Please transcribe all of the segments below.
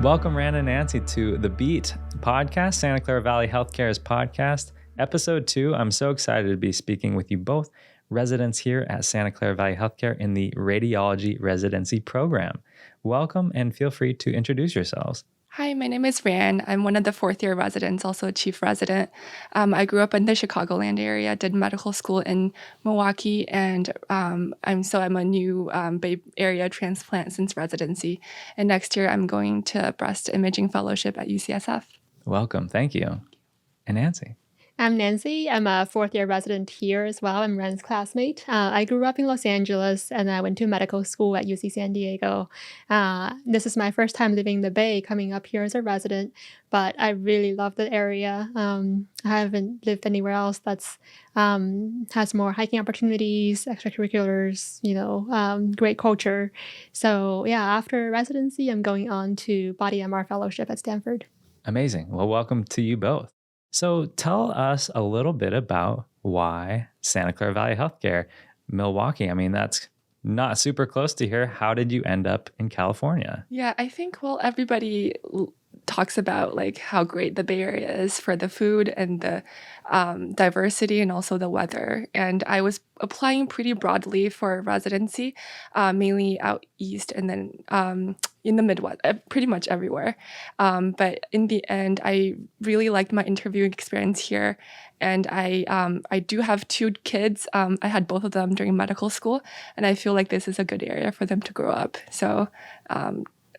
Welcome, Rand and Nancy, to The Beat podcast, Santa Clara Valley Healthcare's podcast, episode 2. I'm so excited to be speaking with you both, residents here at Santa Clara Valley Healthcare in the Radiology Residency program. Welcome and feel free to introduce yourselves. Hi, my name is Rand. I'm one of the fourth-year residents, also a chief resident. I grew up in the Chicagoland area, did medical school in Milwaukee, and I'm a new Bay Area transplant since residency. And next year, I'm going to breast imaging fellowship at UCSF. Welcome. Thank you. And Nancy. I'm Nancy. I'm a fourth-year resident here as well. I'm Ren's classmate. I grew up in Los Angeles, and I went to medical school at UC San Diego. This is my first time living in the Bay, coming up here as a resident, but I really love the area. I haven't lived anywhere else that's has more hiking opportunities, extracurriculars, great culture. So yeah, after residency, I'm going on to body MR fellowship at Stanford. Amazing. Well, welcome to you both. So tell us a little bit about why Santa Clara Valley Healthcare, Milwaukee. I mean, that's not super close to here. How did you end up in California? Yeah, I think, everybody talks about like how great the Bay Area is for the food and the diversity and also the weather. And I was applying pretty broadly for residency, mainly out east and then in the Midwest, pretty much everywhere. But in the end, I really liked my interviewing experience here. And I do have 2 kids. I had both of them during medical school, and I feel like this is a good area for them to grow up. So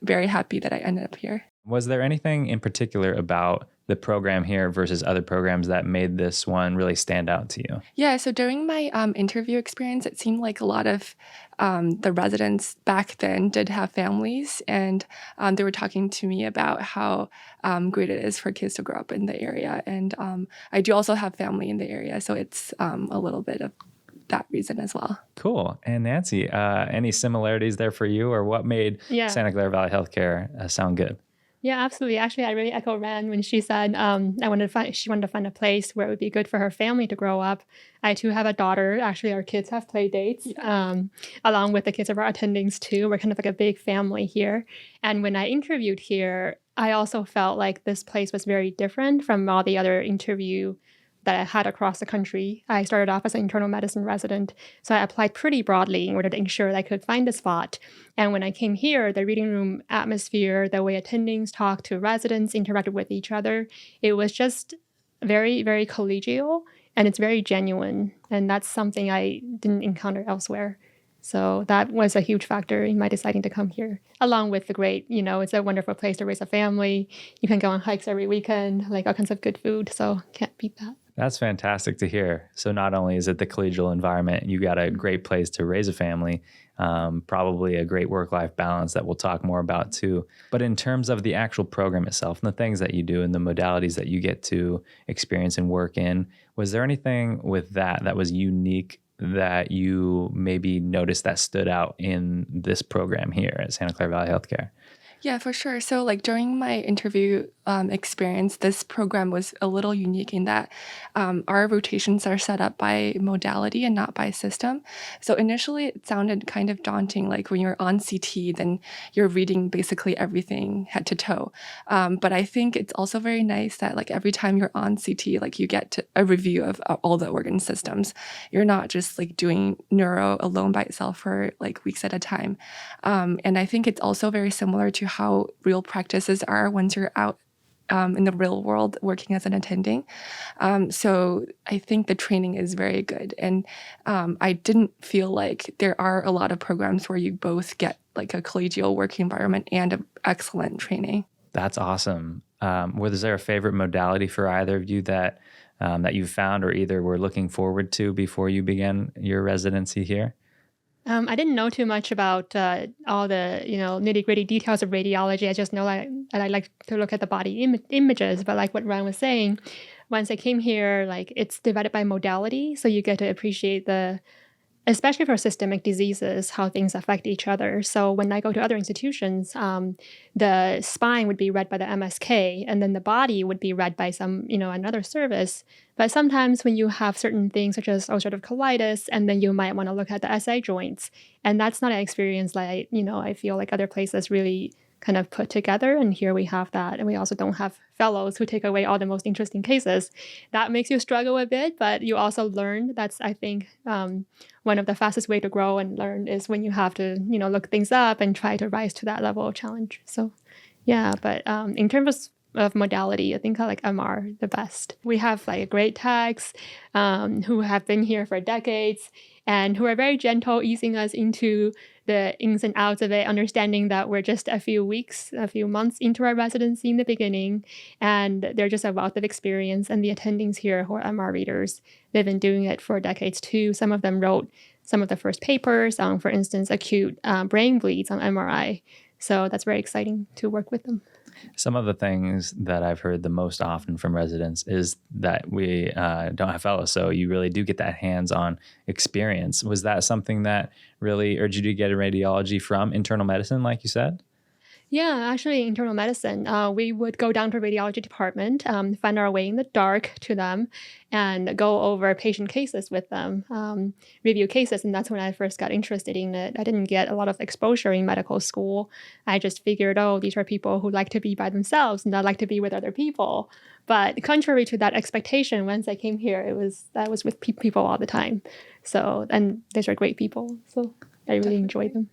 very happy that I ended up here. Was there anything in particular about the program here versus other programs that made this one really stand out to you? Yeah, so during my interview experience, it seemed like a lot of the residents back then did have families, and they were talking to me about how great it is for kids to grow up in the area. And I do also have family in the area, so it's a little bit of that reason as well. Cool. And Nancy, any similarities there for you, or what made Santa Clara Valley Healthcare sound good? Yeah, absolutely. Actually, I really echo Ran when she said she wanted to find a place where it would be good for her family to grow up. I too have a daughter. Actually, our kids have play dates along with the kids of our attendings too. We're kind of like a big family here. And when I interviewed here, I also felt like this place was very different from all the other interview that I had across the country. I started off as an internal medicine resident, so I applied pretty broadly in order to ensure that I could find a spot. And when I came here, the reading room atmosphere, the way attendings talked to residents, interacted with each other, it was just very, very collegial, and it's very genuine. And that's something I didn't encounter elsewhere. So that was a huge factor in my deciding to come here, along with the great, it's a wonderful place to raise a family. You can go on hikes every weekend, like all kinds of good food. So can't beat that. That's fantastic to hear. So not only is it the collegial environment, you got a great place to raise a family, probably a great work-life balance that we'll talk more about too. But in terms of the actual program itself and the things that you do and the modalities that you get to experience and work in, was there anything with that was unique that you maybe noticed that stood out in this program here at Santa Clara Valley Healthcare? Yeah, for sure. So during my interview experience, this program was a little unique in that our rotations are set up by modality and not by system. So initially it sounded kind of daunting, like when you're on CT, then you're reading basically everything head to toe. But I think it's also very nice that every time you're on CT, you get a review of all the organ systems. You're not just doing neuro alone by itself for weeks at a time. And I think it's also very similar to how real practices are once you're out in the real world working as an attending. So I think the training is very good. And I didn't feel like there are a lot of programs where you both get a collegial working environment and an excellent training. That's awesome. Was there a favorite modality for either of you that you found or either were looking forward to before you began your residency here? I didn't know too much about all the nitty-gritty details of radiology. I just know that I like to look at the body images. But like what Ryan was saying, once I came here, it's divided by modality, so you get to appreciate especially for systemic diseases, how things affect each other. So when I go to other institutions, the spine would be read by the MSK, and then the body would be read by another service. But sometimes when you have certain things such as ulcerative colitis, and then you might want to look at the SI joints, and that's not an experience I feel like other places really kind of put together. And here we have that. And we also don't have fellows who take away all the most interesting cases. That makes you struggle a bit, but you also learn. That's, I think, one of the fastest way to grow and learn is when you have to, look things up and try to rise to that level of challenge. So, yeah, but in terms of modality, I think I like MR the best. We have like great techs who have been here for decades and who are very gentle, easing us into the ins and outs of it, understanding that we're just a few months into our residency in the beginning, and they're just a wealth of experience. And the attendings here who are MR readers, they've been doing it for decades too. Some of them wrote some of the first papers on, for instance, acute brain bleeds on MRI. So that's very exciting to work with them. Some of the things that I've heard the most often from residents is that we don't have fellows. So you really do get that hands-on experience. Was that something that really urged you to get a radiology from internal medicine, like you said? Yeah, actually, internal medicine. We would go down to radiology department, find our way in the dark to them, and go over patient cases with them, review cases. And that's when I first got interested in it. I didn't get a lot of exposure in medical school. I just figured, these are people who like to be by themselves and not like to be with other people. But contrary to that expectation, once I came here, I was with people all the time. So, and these are great people. So I really enjoyed them.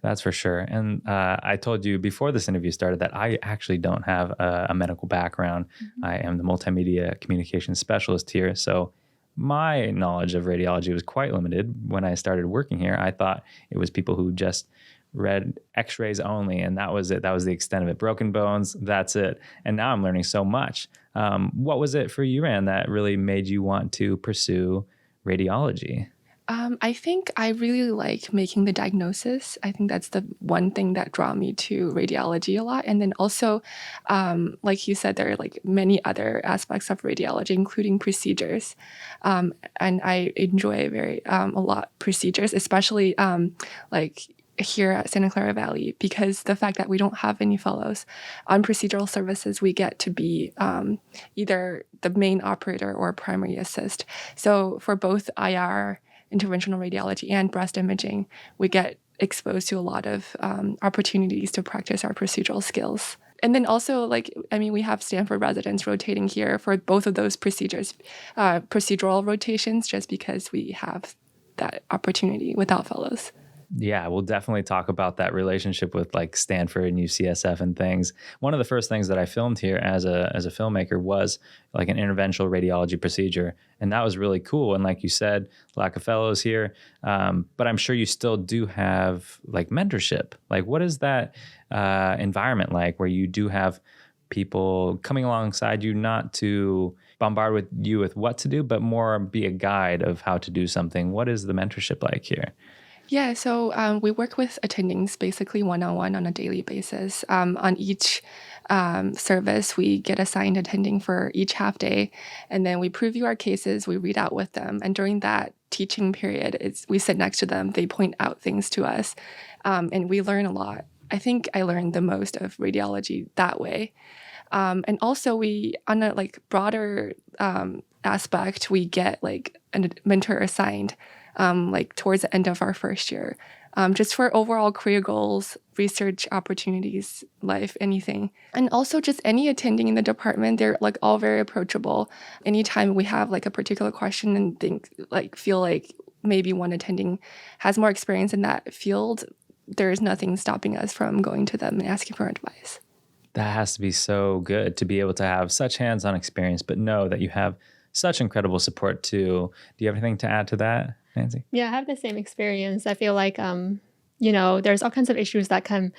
That's for sure. And I told you before this interview started that I actually don't have a medical background. Mm-hmm. I am the multimedia communications specialist here. So my knowledge of radiology was quite limited. When I started working here, I thought it was people who just read x-rays only, and that was it. That was the extent of it. Broken bones, that's it. And now I'm learning so much. What was it for you, Rand, that really made you want to pursue radiology? I think I really like making the diagnosis. I think that's the one thing that drew me to radiology a lot. And then also, like you said, there are like many other aspects of radiology, including procedures. And I enjoy a lot procedures, especially like here at Santa Clara Valley, because the fact that we don't have any fellows on procedural services, we get to be either the main operator or primary assist. So for both IR, interventional radiology, and breast imaging, we get exposed to a lot of opportunities to practice our procedural skills. And then also, we have Stanford residents rotating here for both of those procedures, procedural rotations, just because we have that opportunity without fellows. Yeah, we'll definitely talk about that relationship with like Stanford and UCSF and things. One of the first things that I filmed here as a filmmaker was like an interventional radiology procedure. And that was really cool. And like you said, lack of fellows here. But I'm sure you still do have like mentorship. Like what is that environment like where you do have people coming alongside you, not to bombard with you with what to do, but more be a guide of how to do something? What is the mentorship like here? Yeah, so we work with attendings basically one-on-one on a daily basis. On each service, we get assigned attending for each half day, and then we preview our cases, we read out with them. And during that teaching period, we sit next to them, they point out things to us, and we learn a lot. I think I learned the most of radiology that way. And also we, on a broader aspect, we get a mentor assigned towards the end of our first year, just for overall career goals, research opportunities, life, anything. And also just any attending in the department, they're all very approachable. Anytime we have a particular question and feel like maybe one attending has more experience in that field, there's nothing stopping us from going to them and asking for advice. That has to be so good to be able to have such hands-on experience, but know that you have such incredible support too. Do you have anything to add to that, Nancy? Yeah, I have the same experience. I feel like, there's all kinds of issues that can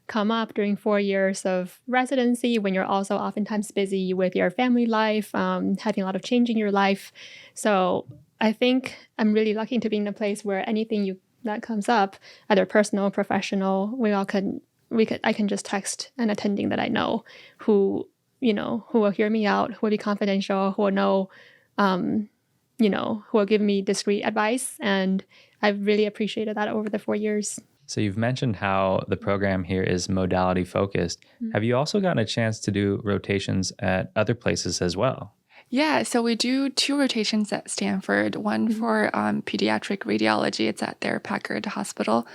come up during 4 years of residency when you're also oftentimes busy with your family life, having a lot of change in your life. So I think I'm really lucky to be in a place where anything that comes up, either personal, professional, I can just text an attending that I know who will hear me out, who will be confidential, who will know, who will give me discreet advice. And I've really appreciated that over the 4 years. So you've mentioned how the program here is modality focused. Mm-hmm. Have you also gotten a chance to do rotations at other places as well? Yeah, so we do 2 rotations at Stanford, one for pediatric radiology. It's at their Packard Hospital.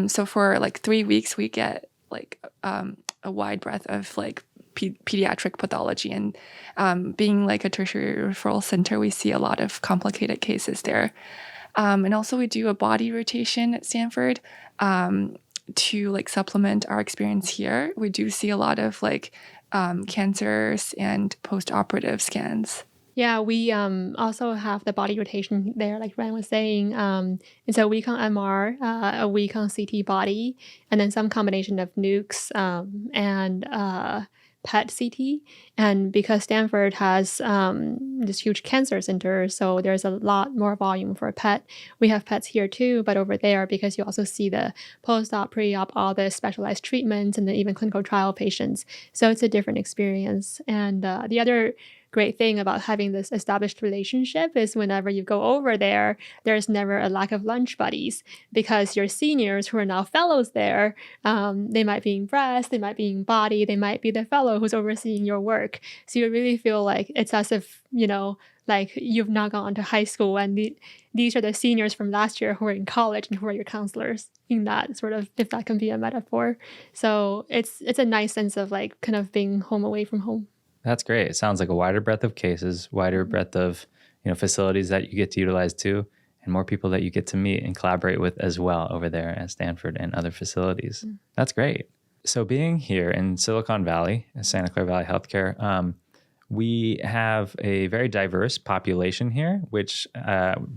So for 3 weeks, we get like a wide breadth of like pediatric pathology, and being like a tertiary referral center, we see a lot of complicated cases there. And also we do a body rotation at Stanford to like supplement our experience here. We do see a lot of like cancers and post-operative scans. Yeah, we also have the body rotation there, like Ryan was saying. It's a week on MR, a week on CT body, and then some combination of nukes and PET CT. And because Stanford has this huge cancer center, so there's a lot more volume for PET. We have PETs here too, but over there, because you also see the post-op, pre-op, all the specialized treatments, and then even clinical trial patients. So it's a different experience. And the other great thing about having this established relationship is whenever you go over there, there's never a lack of lunch buddies, because your seniors who are now fellows there, they might be in breast, they might be in body, they might be the fellow who's overseeing your work. So you really feel like it's as if, like you've not gone to high school and these are the seniors from last year who are in college and who are your counselors, in that sort of, if that can be a metaphor. So it's a nice sense of like kind of being home away from home. That's great. It sounds like a wider breadth of cases, wider breadth of facilities that you get to utilize too, and more people that you get to meet and collaborate with as well over there at Stanford and other facilities. That's great. So being here in Silicon Valley, Santa Clara Valley Healthcare, we have a very diverse population here, which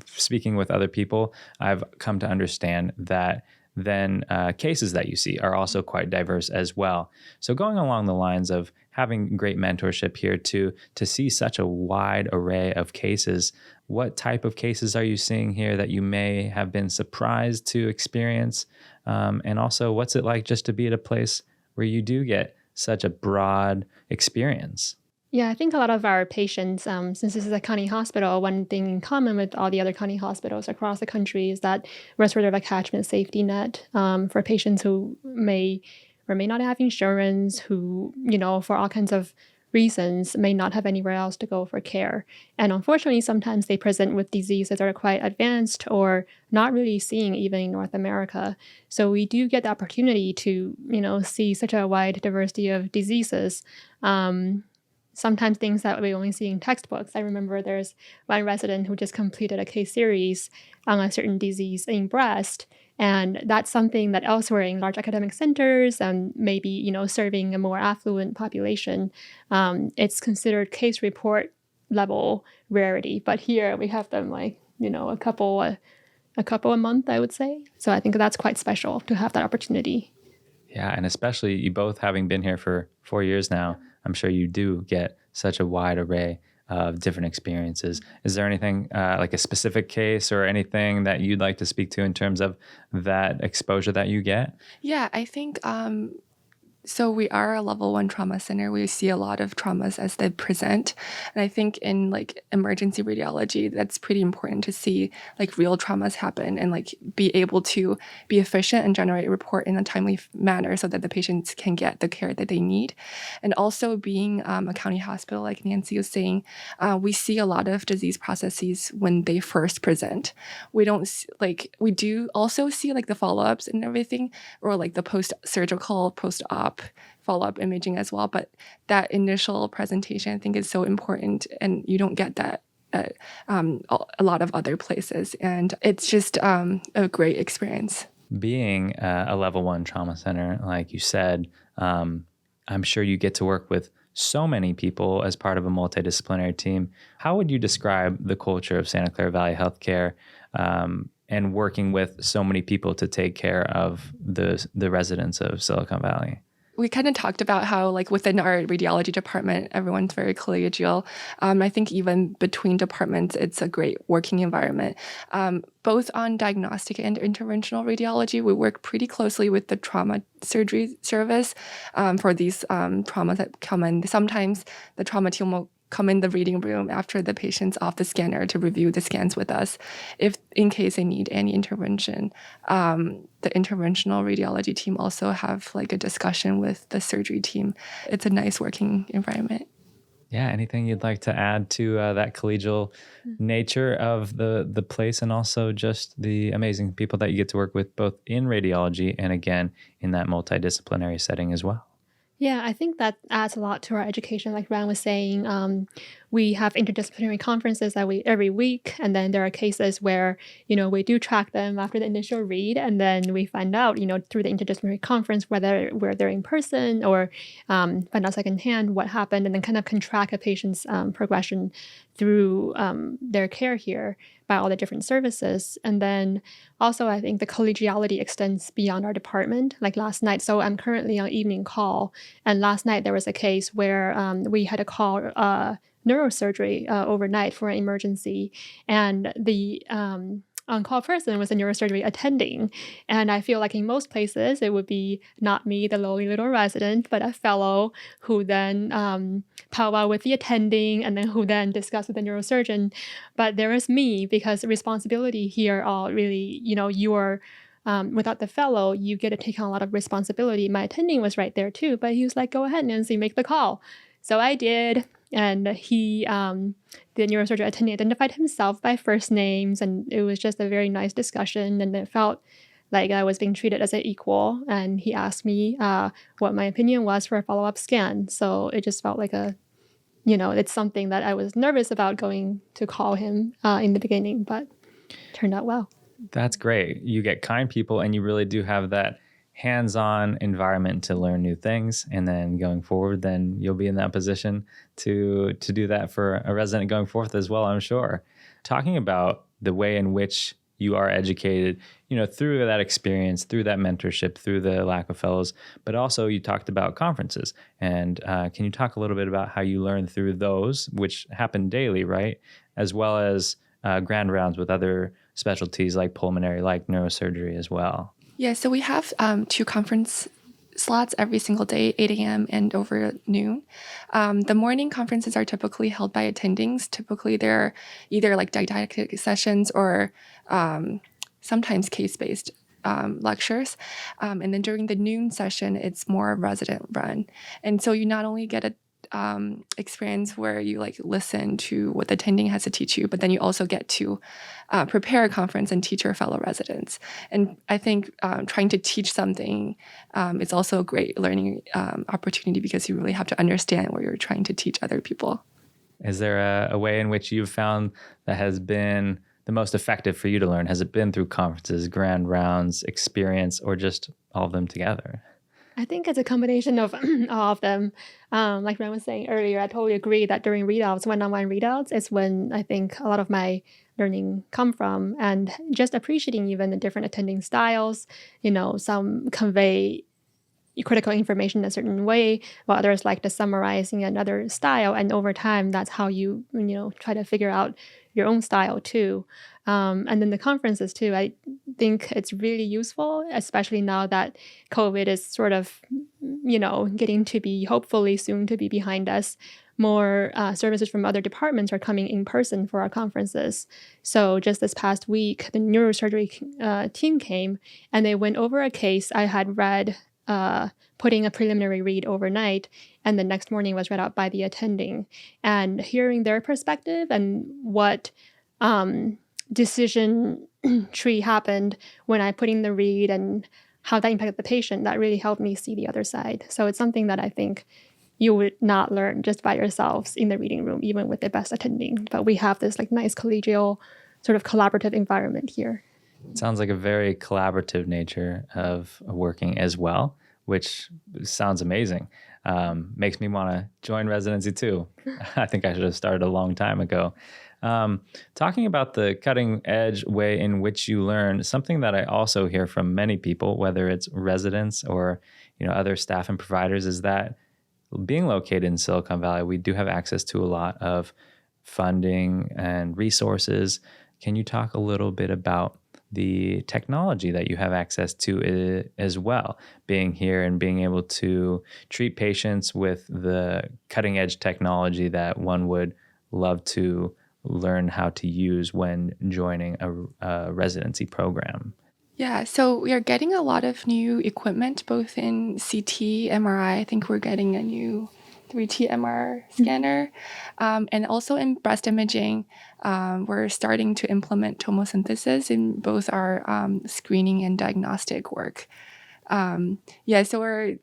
speaking with other people, I've come to understand that then cases that you see are also quite diverse as well. So going along the lines of having great mentorship here to see such a wide array of cases, what type of cases are you seeing here that you may have been surprised to experience? And also, what's it like just to be at a place where you do get such a broad experience? Yeah, I think a lot of our patients, since this is a county hospital, one thing in common with all the other county hospitals across the country is that we're sort of a catchment safety net for patients who may or may not have insurance, who, for all kinds of reasons, may not have anywhere else to go for care. And unfortunately, sometimes they present with diseases that are quite advanced or not really seen even in North America. So we do get the opportunity to, see such a wide diversity of diseases. Sometimes things that we only see in textbooks. I remember there's one resident who just completed a case series on a certain disease in breast. And that's something that elsewhere in large academic centers and maybe, serving a more affluent population, it's considered case report level rarity. But here we have them like, a couple a month, I would say. So I think that's quite special to have that opportunity. Yeah, and especially you both having been here for 4 years now, I'm sure you do get such a wide array of different experiences. Is there anything like a specific case or anything that you'd like to speak to in terms of that exposure that you get? Yeah, I think so we are a level 1 trauma center. We see a lot of traumas as they present. And I think in like emergency radiology, that's pretty important to see like real traumas happen and like be able to be efficient and generate a report in a timely manner so that the patients can get the care that they need. And also being a county hospital, like Nancy was saying, we see a lot of disease processes when they first present. We do also see like the follow-ups and everything, or like the post-surgical, post-op follow-up imaging as well, but that initial presentation I think is so important, and you don't get that at a lot of other places, and it's just a great experience. Being a level 1 trauma center, like you said, I'm sure you get to work with so many people as part of a multidisciplinary team. How would you describe the culture of Santa Clara Valley Healthcare and working with so many people to take care of the residents of Silicon Valley? We kind of talked about how like within our radiology department, everyone's very collegial. I think even between departments, it's a great working environment. Both on diagnostic and interventional radiology, we work pretty closely with the trauma surgery service for these traumas that come in. Sometimes the trauma team will come in the reading room after the patient's off the scanner to review the scans with us, if in case they need any intervention. The interventional radiology team also have like a discussion with the surgery team. It's a nice working environment. Yeah, anything you'd like to add to that collegial nature of the place, and also just the amazing people that you get to work with both in radiology and again in that multidisciplinary setting as well? Yeah, I think that adds a lot to our education. Like Ryan was saying, we have interdisciplinary conferences every week, and then there are cases where we do track them after the initial read, and then we find out through the interdisciplinary conference whether they're in person or find out secondhand what happened, and then kind of can track a patient's progression through their care here by all the different services. And then also, I think the collegiality extends beyond our department. Like last night, so I'm currently on evening call, and last night there was a case where we had to call neurosurgery overnight for an emergency, and the on-call person was a neurosurgery attending. And I feel like in most places it would be not me, the lowly little resident, but a fellow who then powwow with the attending, and then who then discuss with the neurosurgeon. But there is me, because the responsibility here all really, you are without the fellow, you get to take on a lot of responsibility. My attending was right there too, but he was like, "Go ahead, Nancy, make the call." So I did, and he, the neurosurgeon attending, identified himself by first names, and it was just a very nice discussion, and it felt like I was being treated as an equal. And he asked me what my opinion was for a follow-up scan. So it just felt like it's something that I was nervous about going to call him in the beginning, but turned out well. That's great. You get kind people, and you really do have that hands-on environment to learn new things. And then going forward, then you'll be in that position to do that for a resident going forth as well, I'm sure. Talking about the way in which you are educated, through that experience, through that mentorship, through the lack of fellows, but also you talked about conferences. And can you talk a little bit about how you learn through those, which happen daily, right? As well as grand rounds with other specialties like pulmonary, like neurosurgery as well. Yeah, so we have 2 conference slots every single day, 8 a.m. and over noon. The morning conferences are typically held by attendings. Typically, they're either like didactic sessions or sometimes case-based lectures. And then during the noon session, it's more resident run. And so you not only get a experience where you like listen to what the attending has to teach you, but then you also get to prepare a conference and teach your fellow residents. And I think trying to teach something is also a great learning opportunity, because you really have to understand what you're trying to teach other people. Is there a way in which you've found that has been the most effective for you to learn? Has it been through conferences, grand rounds, experience, or just all of them together? I think it's a combination of all of them. Like Ryan was saying earlier, I totally agree that during readouts, one-on-one readouts, is when I think a lot of my learning come from, and just appreciating even the different attending styles. Some convey critical information in a certain way, while others like to summarize in another style. And over time, that's how you try to figure out your own style too. And then the conferences too, I think it's really useful, especially now that COVID is sort of, getting to be hopefully soon to be behind us. More services from other departments are coming in person for our conferences. So just this past week, the neurosurgery team came, and they went over a case I had read, putting a preliminary read overnight, and the next morning was read out by the attending. And hearing their perspective and what decision tree happened when I put in the read and how that impacted the patient, that really helped me see the other side. So it's something that I think you would not learn just by yourselves in the reading room, even with the best attending. But we have this nice collegial sort of collaborative environment here. It sounds like a very collaborative nature of working as well, which sounds amazing. Makes me want to join residency too. I think I should have started a long time ago. Talking about the cutting edge way in which you learn, something that I also hear from many people, whether it's residents or other staff and providers, is that being located in Silicon Valley, we do have access to a lot of funding and resources. Can you talk a little bit about the technology that you have access to as well, being here and being able to treat patients with the cutting edge technology that one would love to learn how to use when joining a residency program? Yeah, so we are getting a lot of new equipment, both in CT, MRI. I think we're getting a new 3T MR scanner. And also in breast imaging, we're starting to implement tomosynthesis in both our screening and diagnostic work. So we're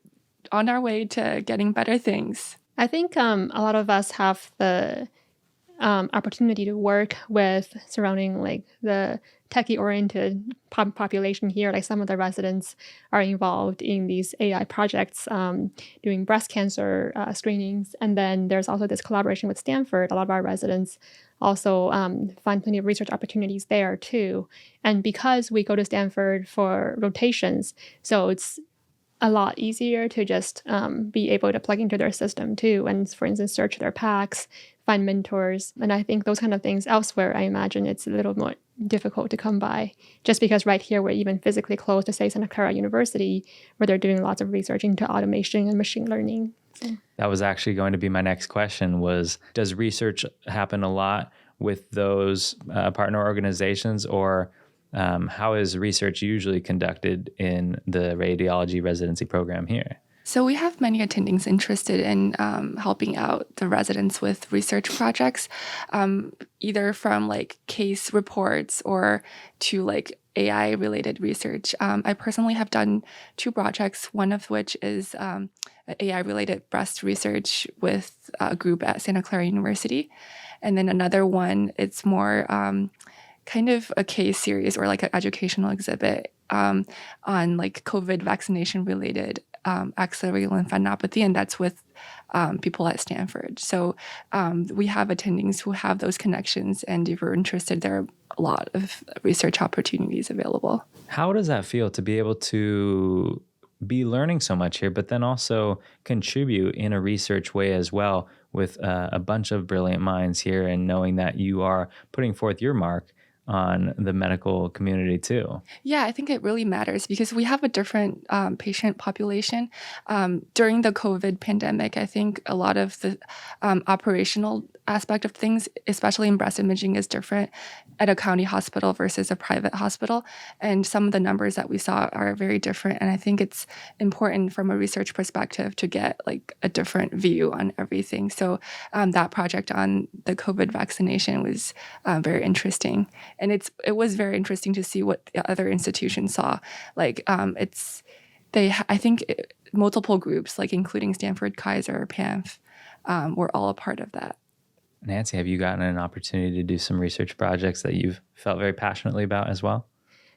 on our way to getting better things. I think a lot of us have the opportunity to work with surrounding like the techie-oriented population here. Like some of the residents are involved in these AI projects, doing breast cancer screenings. And then there's also this collaboration with Stanford. A lot of our residents also find plenty of research opportunities there too. And because we go to Stanford for rotations, so it's a lot easier to just be able to plug into their system too. And for instance, search their packs, find mentors. And I think those kind of things elsewhere, I imagine it's a little more difficult to come by just because right here we're even physically close to, say, Santa Clara University, where they're doing lots of research into automation and machine learning. So. That was actually going to be my next question was, does research happen a lot with those partner organizations, or how is research usually conducted in the radiology residency program here? So we have many attendings interested in helping out the residents with research projects, either from like case reports or to like AI related research. I personally have done 2 projects, one of which is AI related breast research with a group at Santa Clara University. And then another one, it's more kind of a case series or like an educational exhibit on like COVID vaccination related axillary lymphadenopathy, and that's with people at Stanford. So we have attendings who have those connections, and if you're interested, there are a lot of research opportunities available. How does that feel to be able to be learning so much here, but then also contribute in a research way as well with a bunch of brilliant minds here, and knowing that you are putting forth your mark on the medical community too? Yeah, I think it really matters because we have a different patient population. During the COVID pandemic, I think a lot of the operational aspect of things, especially in breast imaging, is different at a county hospital versus a private hospital. And some of the numbers that we saw are very different. And I think it's important from a research perspective to get like a different view on everything. So that project on the COVID vaccination was very interesting. And it was very interesting to see what the other institutions saw. Like I think multiple groups, like including Stanford, Kaiser, PAMF, were all a part of that. Nancy, have you gotten an opportunity to do some research projects that you've felt very passionately about as well?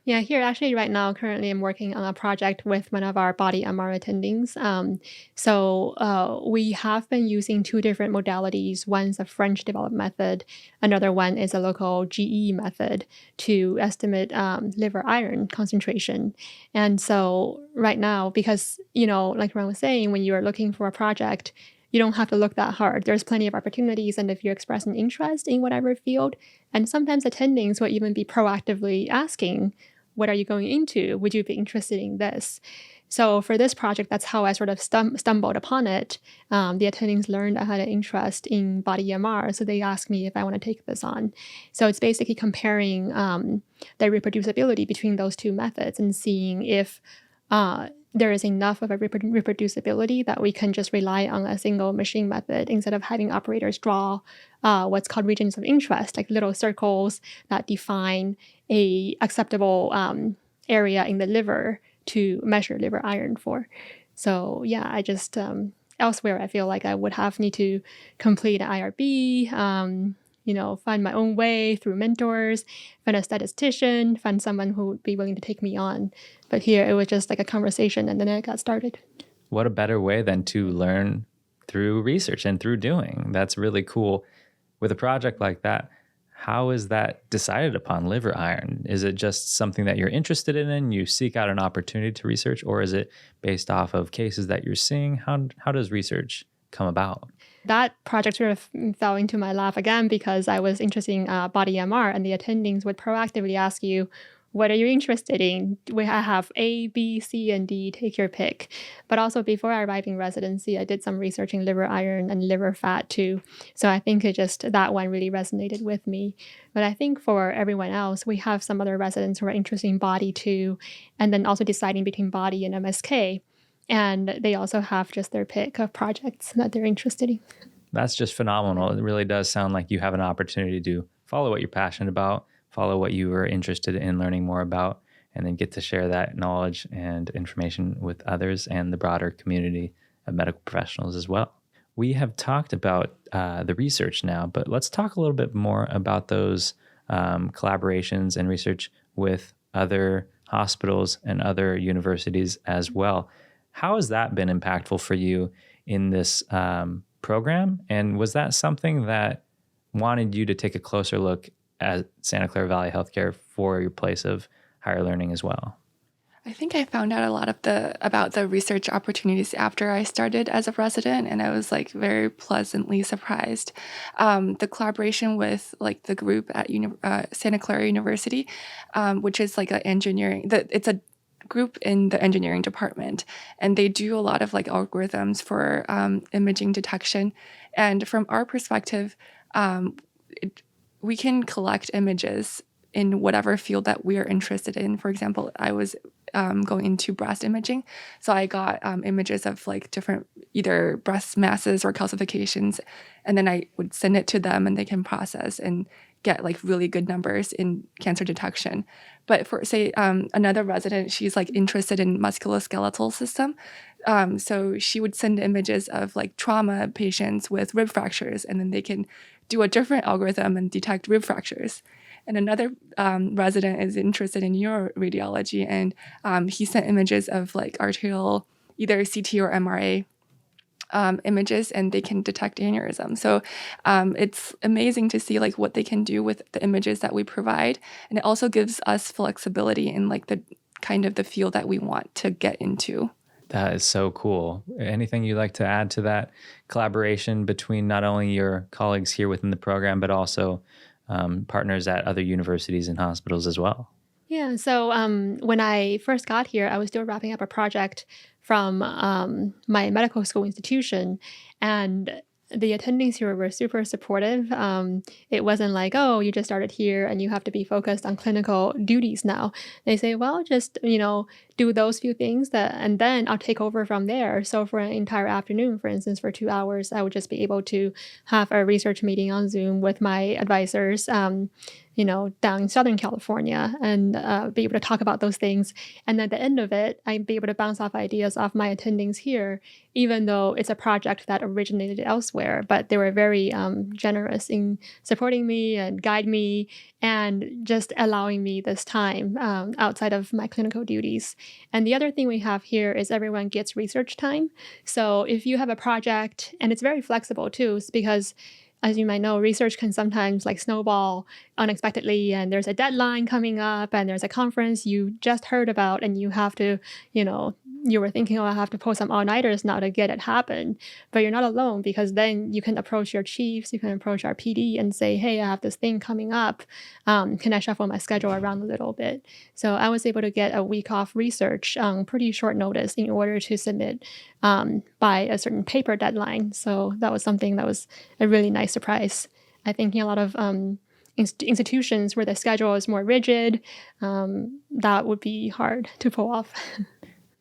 Yeah, here actually right now, currently I'm working on a project with one of our body MR attendings. So we have been using 2 different modalities. One's a French developed method. Another one is a local GE method to estimate liver iron concentration. And so right now, because, like Ron was saying, when you are looking for a project, you don't have to look that hard. There's plenty of opportunities. And if you express an interest in whatever field, and sometimes attendings will even be proactively asking, what are you going into? Would you be interested in this? So for this project, that's how I sort of stumbled upon it. The attendings learned I had an interest in body MR, so they asked me if I want to take this on. So it's basically comparing the reproducibility between those 2 methods and seeing if there is enough of a reproducibility that we can just rely on a single machine method instead of having operators draw what's called regions of interest, like little circles that define a acceptable area in the liver to measure liver iron for. So yeah, I just elsewhere I feel like I would need to complete an IRB, find my own way through mentors, find a statistician, find someone who would be willing to take me on. But here it was just like a conversation, and then it got started. What a better way than to learn through research and through doing. That's really cool. With a project like that, how is that decided upon, liver iron? Is it just something that you're interested in and you seek out an opportunity to research, or is it based off of cases that you're seeing? How does research come about? That project sort of fell into my lap again because I was interested in body MR, and the attendings would proactively ask you, what are you interested in? I have A, B, C, and D, take your pick. But also before I arrived in residency, I did some research in liver iron and liver fat too. So I think that one really resonated with me. But I think for everyone else, we have some other residents who are interested in body too, and then also deciding between body and MSK. And they also have just their pick of projects that they're interested in. That's just phenomenal. It really does sound like you have an opportunity to follow what you're passionate about, follow what you are interested in learning more about, and then get to share that knowledge and information with others and the broader community of medical professionals as well. We have talked about the research now, but let's talk a little bit more about those collaborations and research with other hospitals and other universities as well. How has that been impactful for you in this program? And was that something that wanted you to take a closer look at Santa Clara Valley Healthcare for your place of higher learning as well? I think I found out a lot about the research opportunities after I started as a resident, and I was like very pleasantly surprised. The collaboration with like the group at Santa Clara University, which is like an engineering, it's a group in the engineering department, and they do a lot of like algorithms for imaging detection. And from our perspective, we can collect images in whatever field that we are interested in. For example, I was going into breast imaging, so I got images of like different either breast masses or calcifications, and then I would send it to them and they can process and get like really good numbers in cancer detection. But for say another resident, she's like interested in musculoskeletal system, so she would send images of like trauma patients with rib fractures, and then they can do a different algorithm and detect rib fractures. And another resident is interested in neuroradiology, and he sent images of like arterial, either CT or MRA images, and they can detect aneurysm. So it's amazing to see like what they can do with the images that we provide, and it also gives us flexibility in like the kind of the field that we want to get into. That is so cool. Anything you'd like to add to that collaboration between not only your colleagues here within the program, but also partners at other universities and hospitals as well? Yeah, so when I first got here, I was still wrapping up a project from my medical school institution, and the attendings here were super supportive. It wasn't like, oh, you just started here and you have to be focused on clinical duties now. They say, well, just, do those few things and then I'll take over from there. So for an entire afternoon, for instance, for 2 hours, I would just be able to have a research meeting on Zoom with my advisors, down in Southern California, and be able to talk about those things. And at the end of it, I'd be able to bounce off ideas off my attendings here, even though it's a project that originated elsewhere. But they were very generous in supporting me and guide me and just allowing me this time outside of my clinical duties. And the other thing we have here is everyone gets research time. So if you have a project, and it's very flexible too, because as you might know, research can sometimes like snowball unexpectedly, and there's a deadline coming up and there's a conference you just heard about and you have to, you were thinking, oh, I have to pull some all-nighters now to get it happen. But you're not alone, because then you can approach your chiefs, you can approach our PD and say, hey, I have this thing coming up. Can I shuffle my schedule around a little bit? So I was able to get a week off research on pretty short notice in order to submit by a certain paper deadline. So that was something that was a really nice surprise. I think in a lot of institutions where the schedule is more rigid, that would be hard to pull off.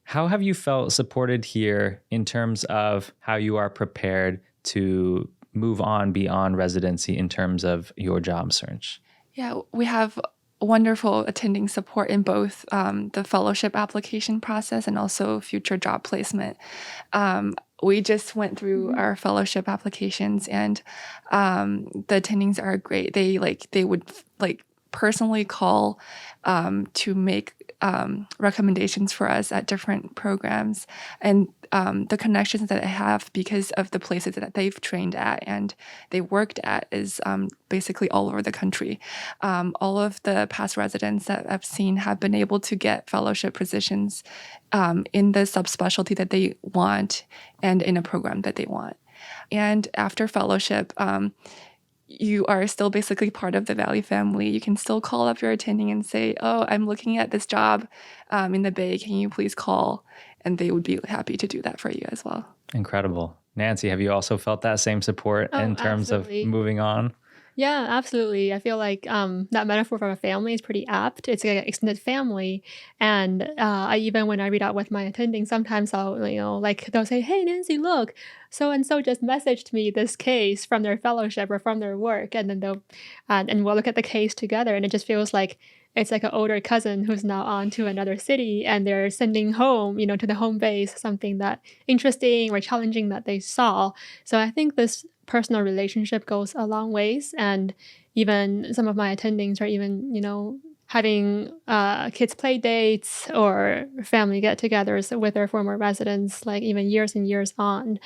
How have you felt supported here in terms of how you are prepared to move on beyond residency in terms of your job search? Yeah, we have wonderful attending support in both the fellowship application process and also future job placement. We just went through our fellowship applications, and the attendings are great. They would personally call to make recommendations for us at different programs, and the connections that I have because of the places that they've trained at and they worked at is basically all over the country. All of the past residents that I've seen have been able to get fellowship positions in the subspecialty that they want and in a program that they want. And after fellowship, you are still basically part of the Valley family. You can still call up your attending and say, oh, I'm looking at this job in the Bay. Can you please call? And they would be happy to do that for you as well. Incredible. Nancy, have you also felt that same support in terms absolutely. of moving on? Yeah, absolutely. I feel like that metaphor for a family is pretty apt. It's like an extended family, and I even when I read out with my attending, sometimes I'll like they'll say, "Hey, Nancy, look, so and so just messaged me this case from their fellowship or from their work," and then they'll and we'll look at the case together, and it just feels like it's like an older cousin who's now on to another city, and they're sending home, to the home base something that interesting or challenging that they saw. So I think this personal relationship goes a long ways. And even some of my attendings are even, having kids play dates or family get-togethers with their former residents, like even years and years on.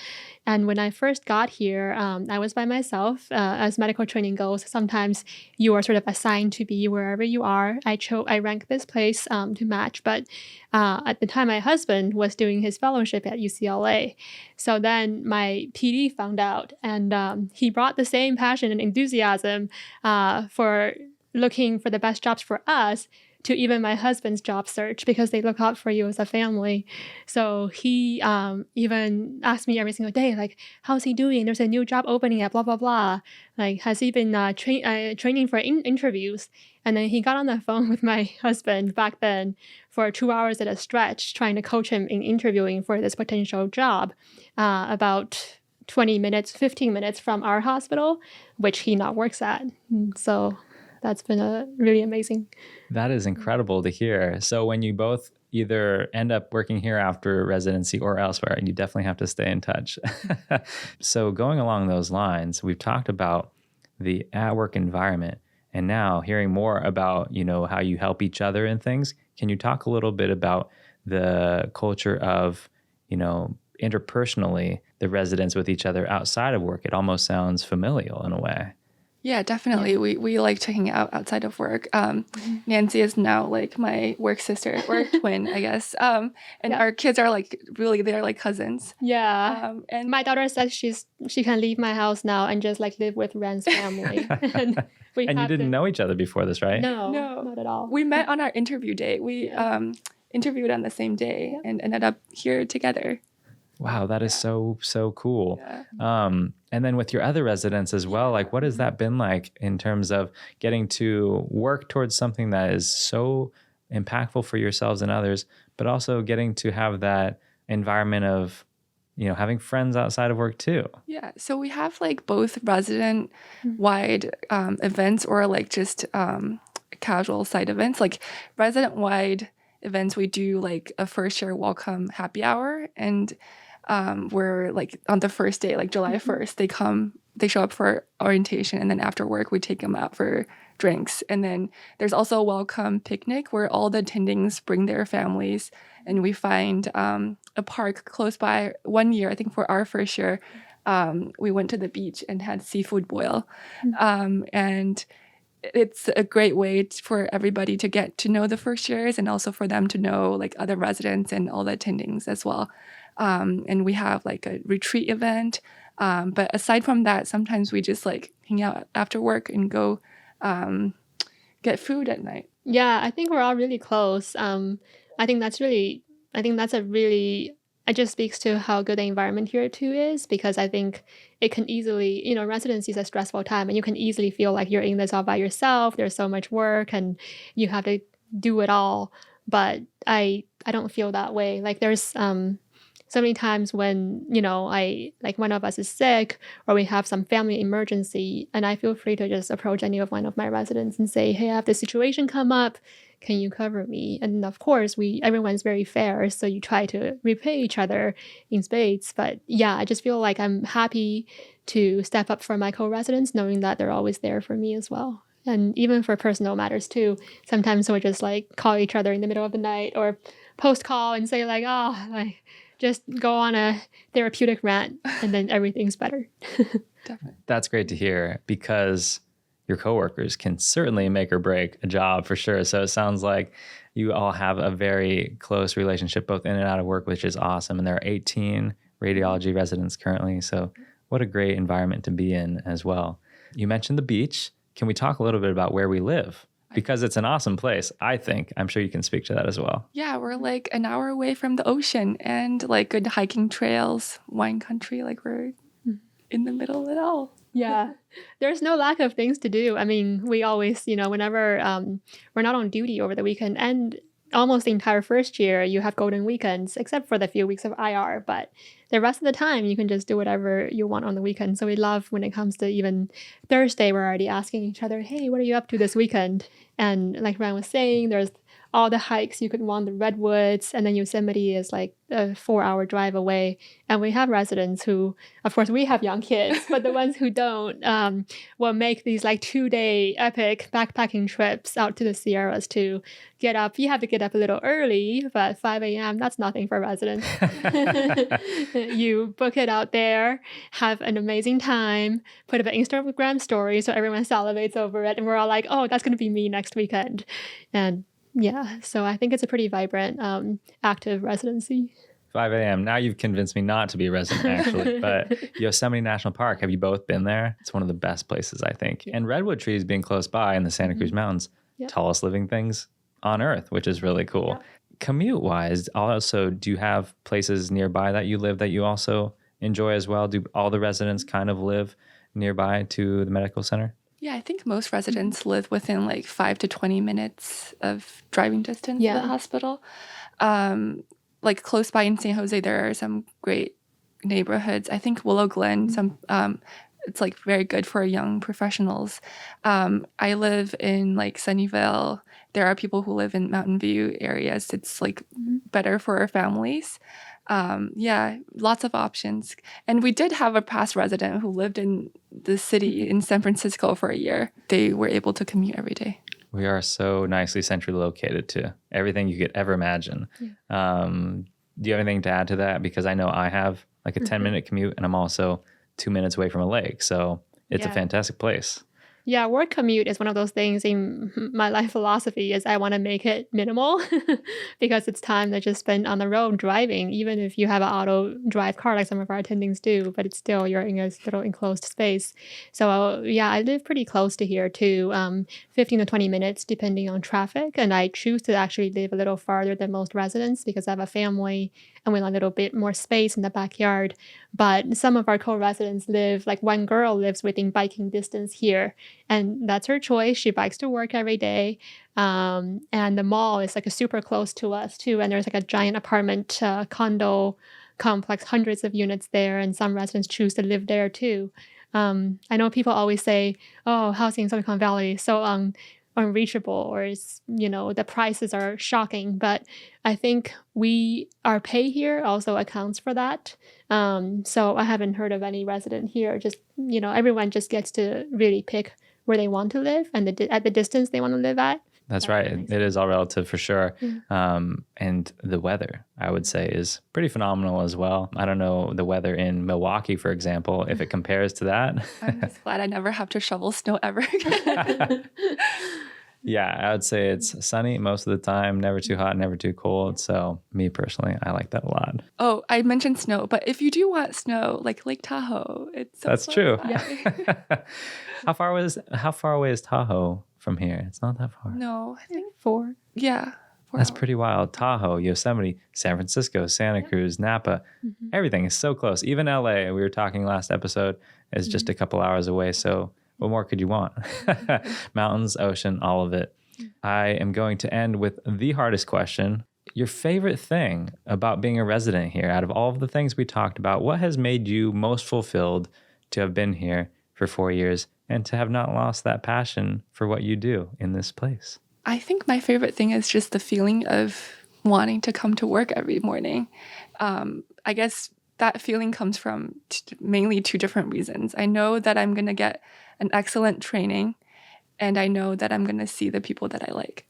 And when I first got here, I was by myself. As medical training goes, sometimes you are sort of assigned to be wherever you are. I ranked this place to match, but at the time, my husband was doing his fellowship at UCLA. So then my PD found out, and he brought the same passion and enthusiasm for looking for the best jobs for us to even my husband's job search, because they look out for you as a family. So he even asked me every single day, like, how's he doing? There's a new job opening at blah, blah, blah. Like, has he been training for interviews? And then he got on the phone with my husband back then for 2 hours at a stretch, trying to coach him in interviewing for this potential job about 20 minutes, 15 minutes from our hospital, which he now works at. So that's been really amazing. That is incredible to hear. So when you both either end up working here after residency or elsewhere, you definitely have to stay in touch. So going along those lines, we've talked about the at-work environment, and now hearing more about, how you help each other and things. Can you talk a little bit about the culture of, interpersonally, the residents with each other outside of work? It almost sounds familial in a way. Yeah, definitely. Yeah. We like to hang out outside of work. Nancy is now like my work sister or twin, I guess. And our kids are like they're like cousins. Yeah. And my daughter says she can leave my house now and just like live with Ren's family. and you didn't know each other before this, right? No, not at all. We met on our interview day. We interviewed on the same day and ended up here together. Wow, that is so cool. Yeah. And then with your other residents as well, like what has that been like in terms of getting to work towards something that is so impactful for yourselves and others, but also getting to have that environment of, having friends outside of work too? Yeah, so we have like both resident-wide events or like just casual side events. Like resident-wide events, we do like a first year welcome happy hour, and we're like on the first day, like July 1st, they show up for orientation, and then after work we take them out for drinks. And then there's also a welcome picnic where all the attendings bring their families, and we find a park close by. One year, I think for our first year, we went to the beach and had seafood boil. And it's a great way for everybody to get to know the first years, and also for them to know like other residents and all the attendings as well. And we have like a retreat event. But aside from that, sometimes we just like hang out after work and go get food at night. Yeah, I think we're all really close. I think that's it just speaks to how good the environment here too is, because I think it can easily, residency is a stressful time, and you can easily feel like you're in this all by yourself. There's so much work and you have to do it all. But I don't feel that way. Like there's so many times when, one of us is sick or we have some family emergency, and I feel free to just approach any of one of my residents and say, hey, I have this situation come up. Can you cover me? And of course, everyone's very fair, so you try to repay each other in spades. But yeah, I just feel like I'm happy to step up for my co-residents, knowing that they're always there for me as well. And even for personal matters too, sometimes we'll just like call each other in the middle of the night or post call and say like, just go on a therapeutic rant, and then everything's better. Definitely. That's great to hear, because your coworkers can certainly make or break a job for sure. So it sounds like you all have a very close relationship both in and out of work, which is awesome. And there are 18 radiology residents currently. So what a great environment to be in as well. You mentioned the beach. Can we talk a little bit about where we live? Because it's an awesome place, I think. I'm sure you can speak to that as well. Yeah, we're like an hour away from the ocean and like good hiking trails, wine country, like we're in the middle of it all. Yeah, there's no lack of things to do. I mean, we always, whenever we're not on duty over the weekend, and almost the entire first year, you have golden weekends, except for the few weeks of IR. But the rest of the time, you can just do whatever you want on the weekend. So we love when it comes to even Thursday, we're already asking each other, hey, what are you up to this weekend? And like Ryan was saying, there's all the hikes you could want, the redwoods, and then Yosemite is like a 4-hour drive away. And we have residents who, of course, we have young kids, but the ones who don't will make these like 2-day epic backpacking trips out to the Sierras to get up. You have to get up a little early, but 5 a.m., that's nothing for residents. You book it out there, have an amazing time, put up an Instagram story so everyone salivates over it. And we're all like, oh, that's going to be me next weekend. And yeah, so I think it's a pretty vibrant, active residency. 5 a.m. Now you've convinced me not to be a resident, actually. But Yosemite National Park, have you both been there? It's one of the best places, I think. And redwood trees being close by in the Santa Cruz Mountains, tallest living things on Earth, which is really cool. Commute-wise, also, do you have places nearby that you live that you also enjoy as well? Do all the residents kind of live nearby to the medical center? Yeah, I think most residents live within like 5 to 20 minutes of driving distance to the hospital. Like close by in San Jose, there are some great neighborhoods. I think Willow Glen, it's like very good for young professionals. I live in like Sunnyvale. There are people who live in Mountain View areas. It's like better for our families. Yeah, lots of options. And we did have a past resident who lived in the city in San Francisco for a year. They were able to commute every day. We are so nicely centrally located to everything you could ever imagine. Yeah. Do you have anything to add to that? Because I know I have like a 10-minute commute and I'm also 2 minutes away from a lake. So it's a fantastic place. Yeah, work commute is one of those things in my life philosophy is I want to make it minimal because it's time to just spend on the road driving, even if you have an auto drive car like some of our attendings do, but it's still, you're in a little enclosed space. So yeah, I live pretty close to here too, 15 to 20 minutes depending on traffic. And I choose to actually live a little farther than most residents because I have a family and we want a little bit more space in the backyard. But some of our co-residents live, like one girl lives within biking distance here. And that's her choice. She bikes to work every day. And the mall is like a super close to us too. And there's like a giant apartment condo complex, hundreds of units there. And some residents choose to live there too. I know people always say, oh, housing in Silicon Valley is so unreachable, or it's, the prices are shocking. But I think our pay here also accounts for that. So I haven't heard of any resident here. Just, everyone just gets to really pick where they want to live and at the distance they want to live at. That's right. It is all relative for sure. Yeah. And the weather, I would say, is pretty phenomenal as well. I don't know the weather in Milwaukee, for example, if it compares to that. I'm just glad I never have to shovel snow ever again. Yeah, I would say it's sunny most of the time, never too hot, never too cold. So me personally, I like that a lot. Oh, I mentioned snow, but if you do want snow, like Lake Tahoe, it's so That's true. Yeah. How far away is Tahoe from here? It's not that far. No, I think 4. Yeah. 4 That's hours. pretty wild. Tahoe, Yosemite, San Francisco, Santa Cruz, Napa, everything is so close. Even LA, we were talking last episode, is just a couple hours away. So what more could you want? Mountains, ocean, all of it. I am going to end with the hardest question. Your favorite thing about being a resident here, out of all of the things we talked about, what has made you most fulfilled to have been here for 4 years and to have not lost that passion for what you do in this place? I think my favorite thing is just the feeling of wanting to come to work every morning. I guess that feeling comes from mainly 2 different reasons. I know that I'm going to get an excellent training, and I know that I'm going to see the people that I like.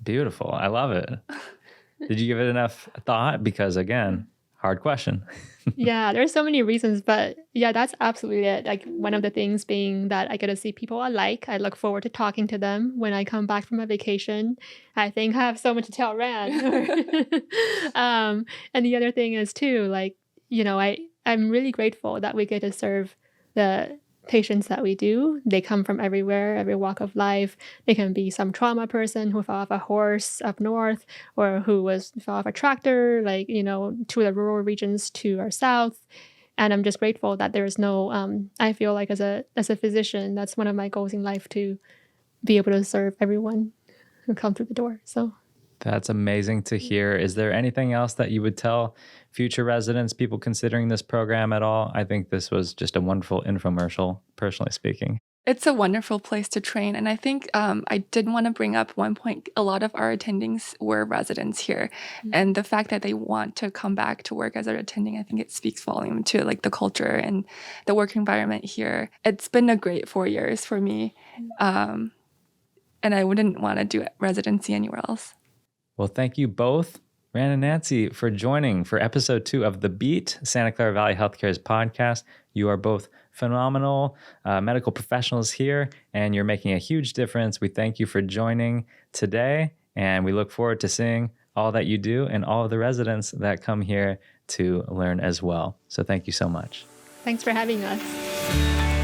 Beautiful. I love it. Did you give it enough thought? Because again, hard question. Yeah, there's so many reasons, but yeah, that's absolutely it. Like one of the things being that I get to see people I like. I look forward to talking to them when I come back from a vacation. I think I have so much to tell Rand. And the other thing is too, like, I'm really grateful that we get to serve the patients that we do. They come from everywhere, every walk of life. They can be some trauma person who fell off a horse up north, or who fell off a tractor, to the rural regions to our south. And I'm just grateful that there's no, I feel like as a physician, that's one of my goals in life, to be able to serve everyone who come through the door. So that's amazing to hear. Is there anything else that you would tell future residents, people considering this program at all? I think this was just a wonderful infomercial, personally speaking. It's a wonderful place to train. And I think I did want to bring up one point. A lot of our attendings were residents here. And the fact that they want to come back to work as an attending, I think it speaks volume to like the culture and the work environment here. It's been a great 4 years for me. And I wouldn't want to do residency anywhere else. Well, thank you both, Rand and Nancy, for joining for episode 2 of The Beat, Santa Clara Valley Healthcare's podcast. You are both phenomenal medical professionals here, and you're making a huge difference. We thank you for joining today, and we look forward to seeing all that you do and all of the residents that come here to learn as well. So thank you so much. thanks for having us.